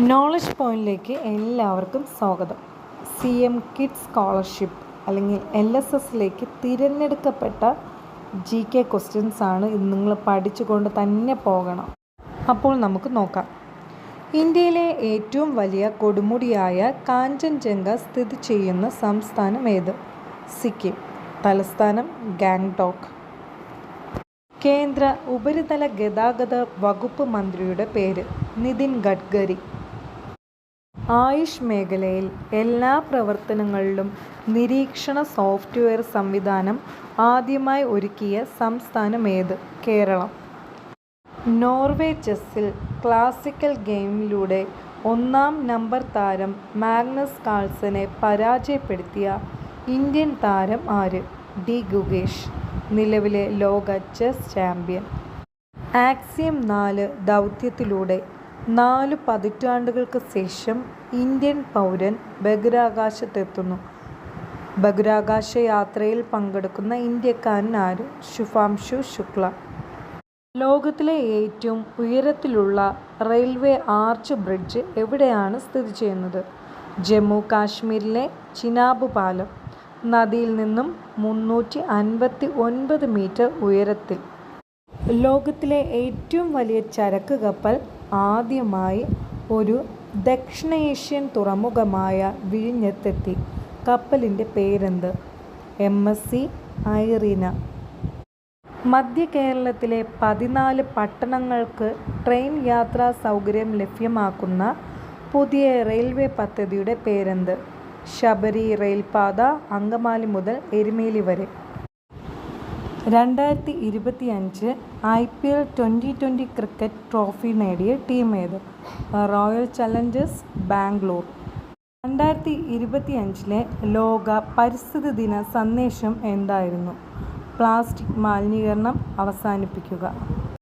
Knowledge പോയിന്റിലേക്ക് എല്ലാവർക്കും സ്വാഗതം. CM കിഡ്സ് സ്കോളർഷിപ്പ് അല്ലെങ്കിൽ LSSലേക്ക് തിരഞ്ഞെടുക്കപ്പെട്ട GK ക്വസ്റ്റ്യൻസ് ആണ് ഇന്ന് നിങ്ങൾ പഠിച്ചുകൊണ്ട് തന്നെ പോകണം. അപ്പോൾ നമുക്ക് നോക്കാം. ഇന്ത്യയിലെ ഏറ്റവും വലിയ കൊടുമുടിയായ കാഞ്ചൻജംഗ സ്ഥിതി ചെയ്യുന്ന സംസ്ഥാനം ഏത്? സിക്കിം. തലസ്ഥാനം ഗാംഗ്ടോക്ക്. കേന്ദ്ര ഉപരിതല ഗതാഗത വകുപ്പ് മന്ത്രിയുടെ പേര്? നിതിൻ ഗഡ്കരി. ആയുഷ് മേഖലയിൽ എല്ലാ പ്രവർത്തനങ്ങളിലും നിരീക്ഷണ സോഫ്റ്റ്വെയർ സംവിധാനം ആദ്യമായി ഒരുക്കിയ സംസ്ഥാനം ഏത്? കേരളം. നോർവേ ചെസ്സിൽ ക്ലാസിക്കൽ ഗെയിമിലൂടെ ഒന്നാം നമ്പർ താരം മാഗ്നസ് കാൾസനെ പരാജയപ്പെടുത്തിയ ഇന്ത്യൻ താരം ആര്? ഡി ഗുഗേഷ്, നിലവിലെ ലോക ചെസ് ചാമ്പ്യൻ. ആക്സിയം 4 ദൗത്യത്തിലൂടെ 4 പതിറ്റാണ്ടുകൾക്ക് ശേഷം ഇന്ത്യൻ പൗരൻ ബഹിരാകാശത്തെത്തുന്നു. ബഹിരാകാശ യാത്രയിൽ പങ്കെടുക്കുന്ന ഇന്ത്യക്കാരൻ ആര്? ശുഭാംശു ശുക്ല. ലോകത്തിലെ ഏറ്റവും ഉയരത്തിലുള്ള റെയിൽവേ ആർച്ച് ബ്രിഡ്ജ് എവിടെയാണ് സ്ഥിതി ചെയ്യുന്നത്? ജമ്മു കാശ്മീരിലെ ചിനാബ് പാലം. നദിയിൽ നിന്നും 359 മീറ്റർ ഉയരത്തിൽ. ലോകത്തിലെ ഏറ്റവും വലിയ ചരക്ക് കപ്പൽ ആദ്യമായി ഒരു ദക്ഷിണേഷ്യൻ തുറമുഖമായ വിഴിഞ്ഞത്തെത്തി. കപ്പലിൻ്റെ പേരെന്ത്? MSC Irina. മധ്യ കേരളത്തിലെ 14 പട്ടണങ്ങൾക്ക് ട്രെയിൻ യാത്രാ സൗകര്യം ലഭ്യമാക്കുന്ന പുതിയ റെയിൽവേ പദ്ധതിയുടെ പേരെന്ത്? ശബരി റെയിൽപാത, അങ്കമാലി മുതൽ എരുമേലി വരെ. 2025 IPL 2020 ക്രിക്കറ്റ് ട്രോഫി നേടിയ ടീം ഏത്? Royal Challengers Bangalore. 2025 ലോക പരിസ്ഥിതി ദിന സന്ദേശം എന്തായിരുന്നു? പ്ലാസ്റ്റിക് മലിനീകരണം അവസാനിപ്പിക്കുക.